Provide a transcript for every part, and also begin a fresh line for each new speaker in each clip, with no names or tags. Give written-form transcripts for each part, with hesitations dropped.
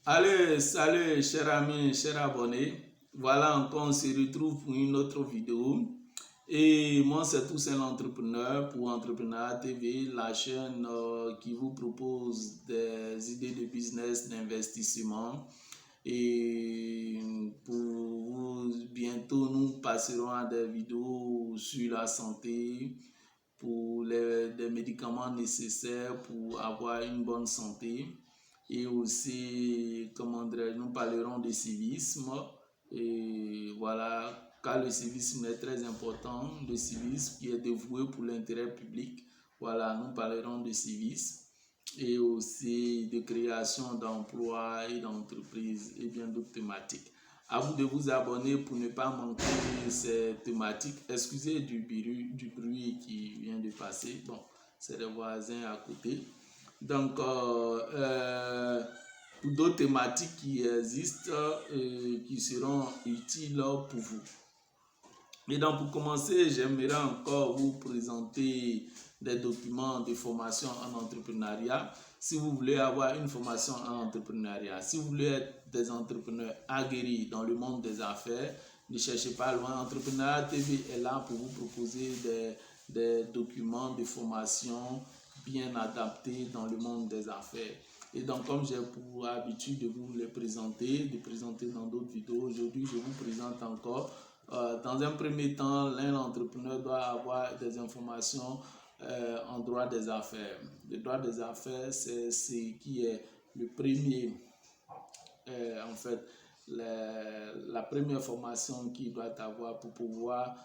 Allez, salut chers amis, chers abonnés. Voilà encore, on se retrouve pour une autre vidéo. Et moi, c'est Toussaint l'entrepreneur pour Entrepreneur TV, la chaîne qui vous propose des idées de business, d'investissement. Et pour vous, bientôt, nous passerons à des vidéos sur la santé, pour des médicaments nécessaires pour avoir une bonne santé. Et aussi, comment dirais-je, nous parlerons de civisme. Et voilà, car le civisme est très important, le civisme qui est dévoué pour l'intérêt public. Voilà, nous parlerons de civisme et aussi de création d'emplois et d'entreprises et bien d'autres thématiques. À vous de vous abonner pour ne pas manquer ces thématiques. Excusez du bruit qui vient de passer. Bon, c'est les voisins à côté. Donc, pour d'autres thématiques qui existent et qui seront utiles pour vous. Et donc, pour commencer, j'aimerais encore vous présenter des documents de formation en entrepreneuriat. Si vous voulez avoir une formation en entrepreneuriat, si vous voulez être des entrepreneurs aguerris dans le monde des affaires, ne cherchez pas loin. Entrepreneur TV est là pour vous proposer des documents de formation bien adaptés dans le monde des affaires. Et donc, comme j'ai pour habitude de vous les présenter, de présenter dans d'autres vidéos, aujourd'hui, je vous présente encore. Dans un premier temps, l'entrepreneur doit avoir des informations en droit des affaires. Le droit des affaires, c'est ce qui est le premier, en fait, la première formation qu'il doit avoir pour pouvoir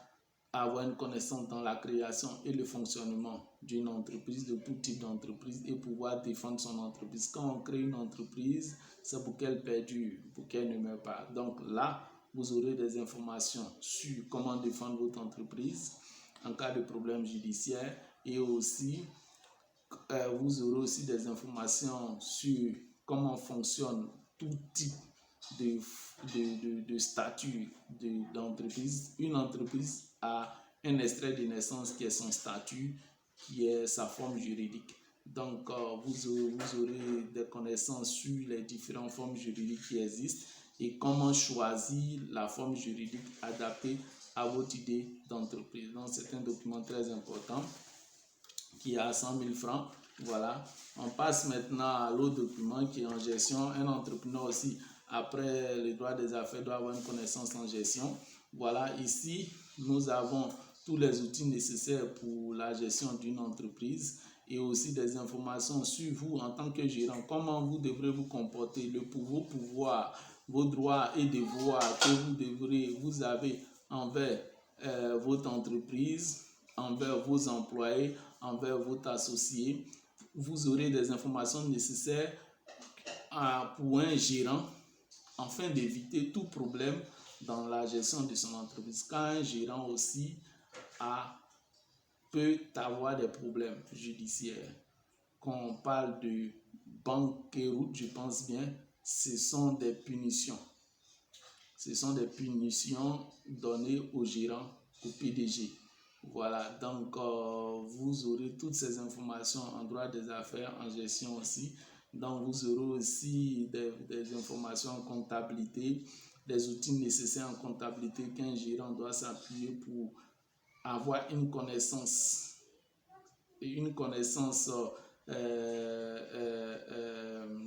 avoir une connaissance dans la création et le fonctionnement d'une entreprise, de tout type d'entreprise, et pouvoir défendre son entreprise. Quand on crée une entreprise, c'est pour qu'elle perdure, pour qu'elle ne meure pas. Donc là, vous aurez des informations sur comment défendre votre entreprise en cas de problème judiciaire, et aussi vous aurez aussi des informations sur comment fonctionne tout type de statut d'entreprise. Une entreprise a un extrait de naissance qui est son statut, qui est sa forme juridique. Donc, vous aurez des connaissances sur les différentes formes juridiques qui existent et comment choisir la forme juridique adaptée à votre idée d'entreprise. Donc, c'est un document très important qui est à 100 000 francs. Voilà. On passe maintenant à l'autre document qui est en gestion. Un entrepreneur aussi, après le droit des affaires, doit avoir une connaissance en gestion. Voilà, ici, nous avons tous les outils nécessaires pour la gestion d'une entreprise et aussi des informations sur vous en tant que gérant, comment vous devrez vous comporter, vos pouvoirs, vos droits et devoirs que vous avez envers votre entreprise, envers vos employés, envers votre associé. Vous aurez des informations nécessaires pour un gérant afin d'éviter tout problème dans la gestion de son entreprise. Quand un gérant aussi peut avoir des problèmes judiciaires, quand on parle de banqueroute, je pense bien, ce sont des punitions. Ce sont des punitions données au gérant, au PDG. Voilà, donc vous aurez toutes ces informations en droit des affaires, en gestion aussi. Donc vous aurez aussi des informations en comptabilité, des outils nécessaires en comptabilité qu'un gérant doit s'appuyer pour avoir une connaissance je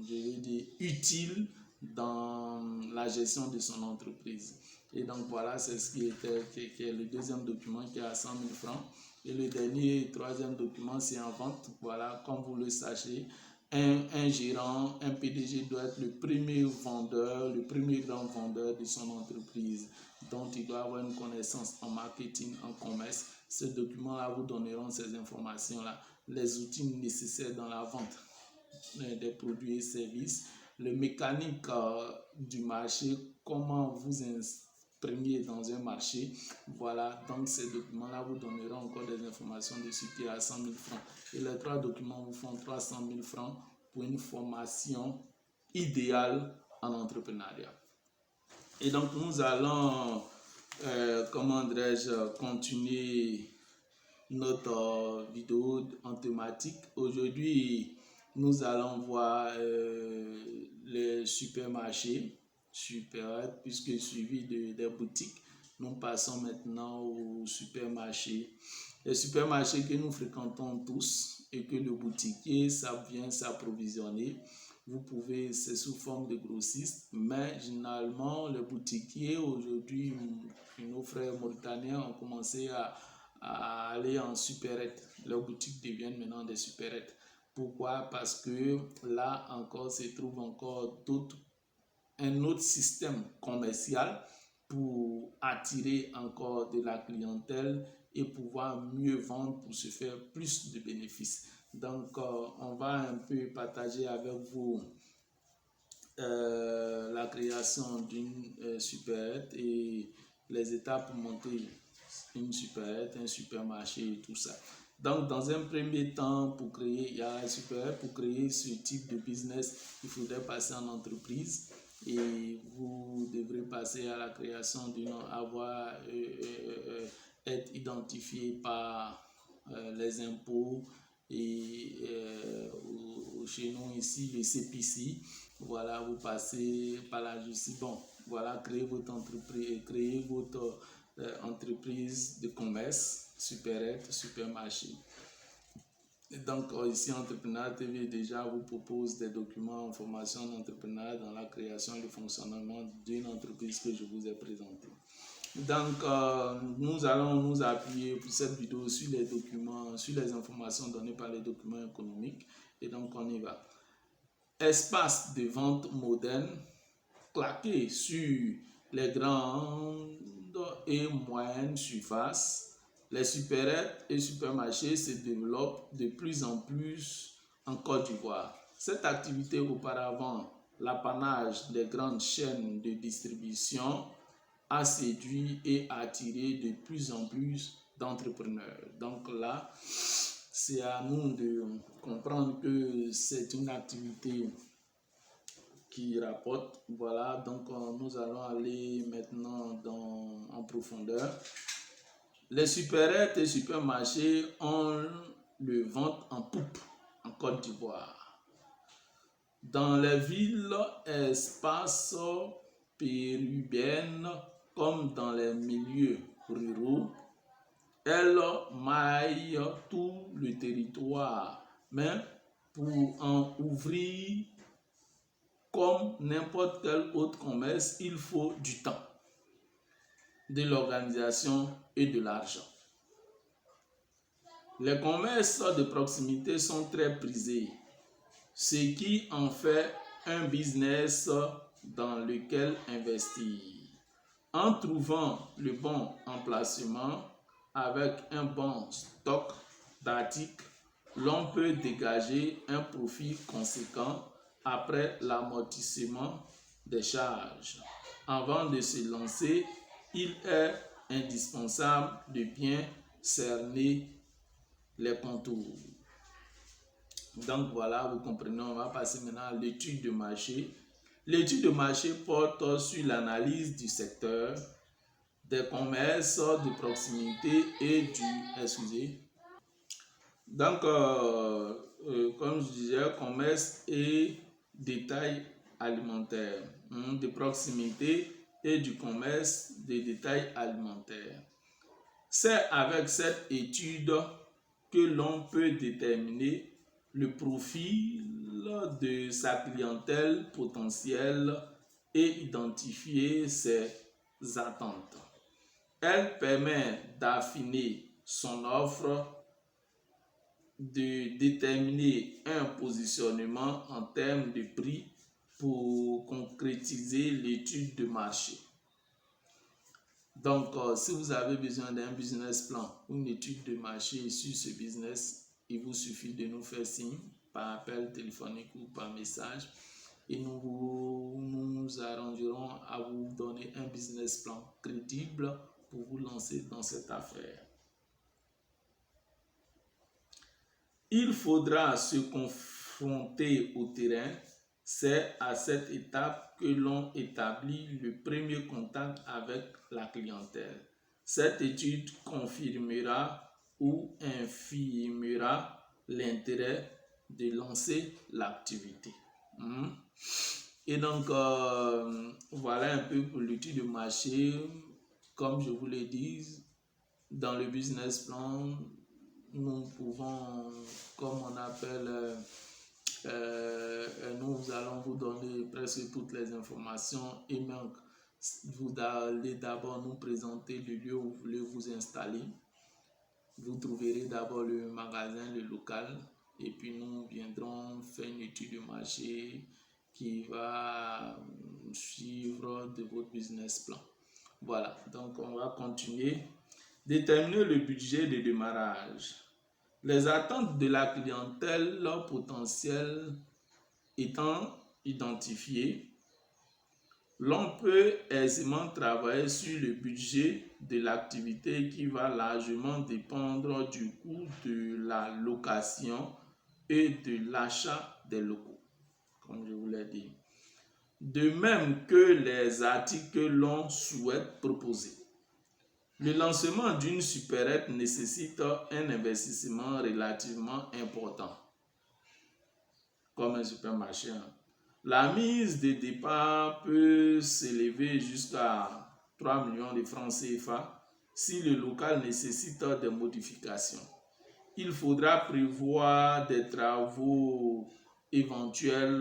vais dire, utile dans la gestion de son entreprise. Et donc voilà, c'est ce qui est le deuxième document qui est à 100 000 francs. Et le dernier, troisième document, c'est en vente. Voilà, comme vous le sachez, un gérant, un PDG doit être le premier vendeur, le premier grand vendeur de son entreprise. Donc, il doit avoir une connaissance en marketing, en commerce. Ces documents-là vous donneront ces informations-là, les outils nécessaires dans la vente des produits et services, le mécanique du marché, comment vous imprimer dans un marché. Voilà, donc ces documents-là vous donneront encore des informations dessus qui est à 100 000 francs. Et les trois documents vous font 300 000 francs pour une formation idéale en entrepreneuriat. Et donc nous allons, comment dirais-je, continuer notre vidéo en thématique. Aujourd'hui, nous allons voir les supermarchés, puisque suivi des boutiques. Nous passons maintenant aux supermarchés. Les supermarchés que nous fréquentons tous et que le boutiquier, ça vient s'approvisionner. Vous pouvez, c'est sous forme de grossiste, mais généralement, les boutiquiers, aujourd'hui, nos frères mauritaniens ont commencé à aller en supérette. Leurs boutiques deviennent maintenant des supérettes. Pourquoi? Parce que là encore se trouve encore un autre système commercial pour attirer encore de la clientèle et pouvoir mieux vendre pour se faire plus de bénéfices. Donc, on va un peu partager avec vous la création d'une supérette et les étapes pour monter une supérette, un supermarché et tout ça. Donc, dans un premier temps, pour créer ce type de business, il faudrait passer en entreprise et vous devrez passer à la création être identifié par les impôts et chez nous ici, le CPC. Voilà, vous passez par la justice. Bon, voilà, créez votre entreprise de commerce, supérette, supermarché. Et donc, ici, Entrepreneur TV déjà vous propose des documents en formation d'entrepreneur dans la création et le fonctionnement d'une entreprise que je vous ai présentée. Donc, nous allons nous appuyer pour cette vidéo sur les documents, sur les informations données par les documents économiques. Et donc, on y va. Espace de vente moderne, claqué sur les grandes et moyennes surfaces, les supérettes et supermarchés se développent de plus en plus en Côte d'Ivoire. Cette activité, auparavant l'apanage des grandes chaînes de distribution, a séduit et attiré de plus en plus d'entrepreneurs. Donc là, c'est à nous de comprendre que c'est une activité qui rapporte. Voilà, donc nous allons aller maintenant en profondeur. Les supérettes et supermarchés ont le vent en poupe en Côte d'Ivoire. Dans les villes, espaces périurbaines comme dans les milieux ruraux, elles maillent tout le territoire, mais pour en ouvrir comme n'importe quel autre commerce, il faut du temps, de l'organisation et de l'argent. Les commerces de proximité sont très prisés, ce qui en fait un business dans lequel investir. En trouvant le bon emplacement avec un bon stock d'articles, l'on peut dégager un profit conséquent après l'amortissement des charges. Avant de se lancer, il est indispensable de bien cerner les contours. Donc voilà, vous comprenez, on va passer maintenant à l'étude de marché. L'étude de marché porte sur l'analyse du secteur, des commerces de proximité et donc, comme je disais, commerce et détail alimentaire, de proximité et du commerce de détail alimentaire. C'est avec cette étude que l'on peut déterminer le profil de sa clientèle potentielle et identifier ses attentes. Elle permet d'affiner son offre, de déterminer un positionnement en termes de prix pour concrétiser l'étude de marché. Donc, si vous avez besoin d'un business plan ou une étude de marché sur ce business, il vous suffit de nous faire signe par appel téléphonique ou par message et nous arrangerons à vous donner un business plan crédible pour vous lancer dans cette affaire. Il faudra se confronter au terrain. C'est à cette étape que l'on établit le premier contact avec la clientèle. Cette étude confirmera ou infirmera l'intérêt de lancer l'activité. Et donc, voilà un peu pour l'étude de marché. Comme je vous l'ai dit, dans le business plan, nous pouvons, comme on appelle, nous allons vous donner presque toutes les informations et même vous allez d'abord nous présenter le lieu où vous voulez vous installer. Vous trouverez d'abord le magasin, le local, et puis nous viendrons faire une étude de marché qui va suivre de votre business plan. Voilà, donc on va continuer. Déterminer le budget de démarrage. Les attentes de la clientèle, leur potentiel étant identifié, l'on peut aisément travailler sur le budget de l'activité qui va largement dépendre du coût de la location et de l'achat des locaux, comme je vous l'ai dit. De même que les articles que l'on souhaite proposer. Le lancement d'une supérette nécessite un investissement relativement important, comme un supermarché. La mise de départ peut s'élever jusqu'à 3 millions de francs CFA si le local nécessite des modifications. Il faudra prévoir des travaux éventuels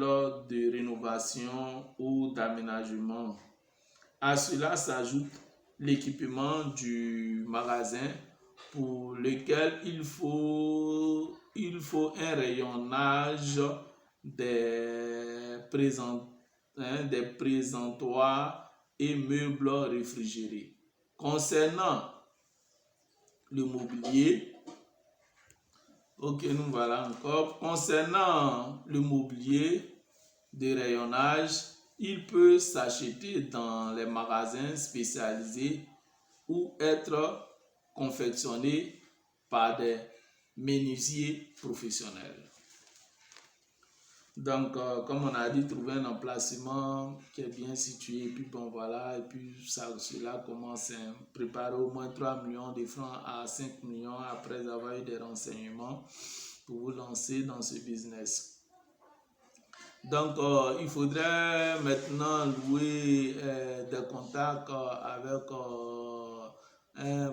de rénovation ou d'aménagement. À cela s'ajoute l'équipement du magasin pour lequel il faut un rayonnage des présentoirs et meubles réfrigérés. Concernant le mobilier, nous voilà encore. Concernant le mobilier de rayonnage, il peut s'acheter dans les magasins spécialisés ou être confectionné par des menuisiers professionnels. Donc, comme on a dit, trouver un emplacement qui est bien situé, et puis bon voilà, et puis cela commence à préparer au moins 3 millions de francs à 5 millions après avoir eu des renseignements pour vous lancer dans ce business. Donc, il faudrait maintenant louer des contacts avec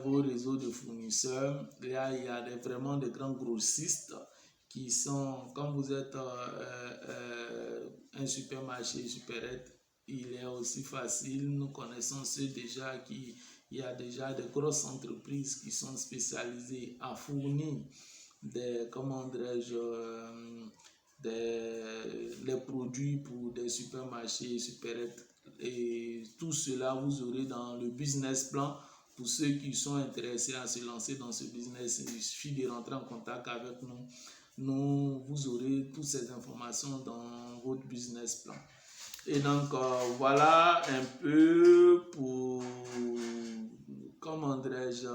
vos réseaux de fournisseurs. Il y a vraiment des grands grossistes qui sont, quand vous êtes un supermarché, supérette, il est aussi facile. Nous connaissons ceux déjà il y a déjà des grosses entreprises qui sont spécialisées à fournir des, comment dirais-je, les produits pour des supermarchés, supérettes, et tout cela vous aurez dans le business plan. Pour ceux qui sont intéressés à se lancer dans ce business, il suffit de rentrer en contact avec nous. Vous aurez toutes ces informations dans votre business plan. Et donc voilà un peu pour, comment dirais-je,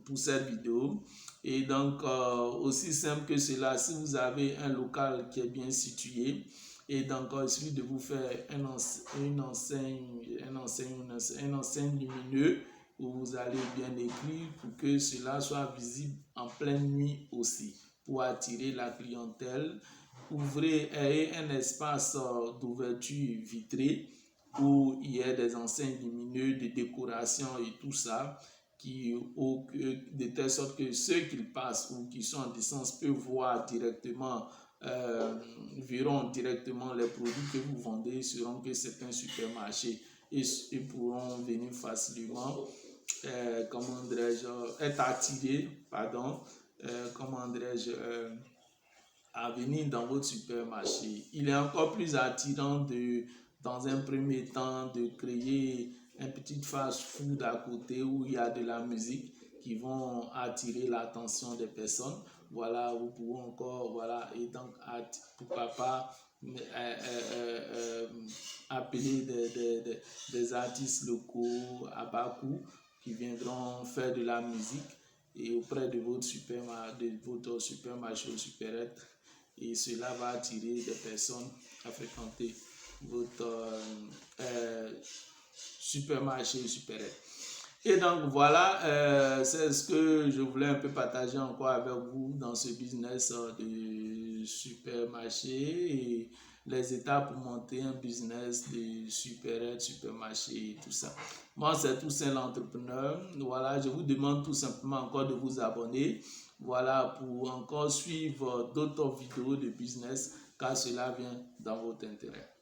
pour cette vidéo. Et donc, aussi simple que cela, si vous avez un local qui est bien situé, et donc il suffit de vous faire une enseigne lumineuse où vous allez bien écrire pour que cela soit visible en pleine nuit aussi, pour attirer la clientèle. Ouvrez un espace d'ouverture vitrée où il y a des enseignes lumineuses, des décorations et tout ça, de telle sorte que ceux qui passent ou qui sont en distance peuvent voir directement, verront directement les produits que vous vendez, sauront que c'est un supermarché et pourront venir facilement, comment dirais-je, être attirés, comment dirais-je, à venir dans votre supermarché. Il est encore plus attirant dans un premier temps, de créer un petit fast-food à côté où il y a de la musique qui vont attirer l'attention des personnes. Voilà, vous pouvez encore, voilà, et donc pourquoi pas appeler des artistes locaux à bas coût qui viendront faire de la musique et auprès de votre supermarché ou supérette, et cela va attirer des personnes à fréquenter votre supermarché ou supérette. Et donc voilà, c'est ce que je voulais un peu partager encore avec vous dans ce business de supermarché et les étapes pour monter un business de supérette, supermarché et tout ça. Moi, c'est Toussaint l'entrepreneur. Voilà, je vous demande tout simplement encore de vous abonner. Voilà, pour encore suivre d'autres vidéos de business, car cela vient dans votre intérêt.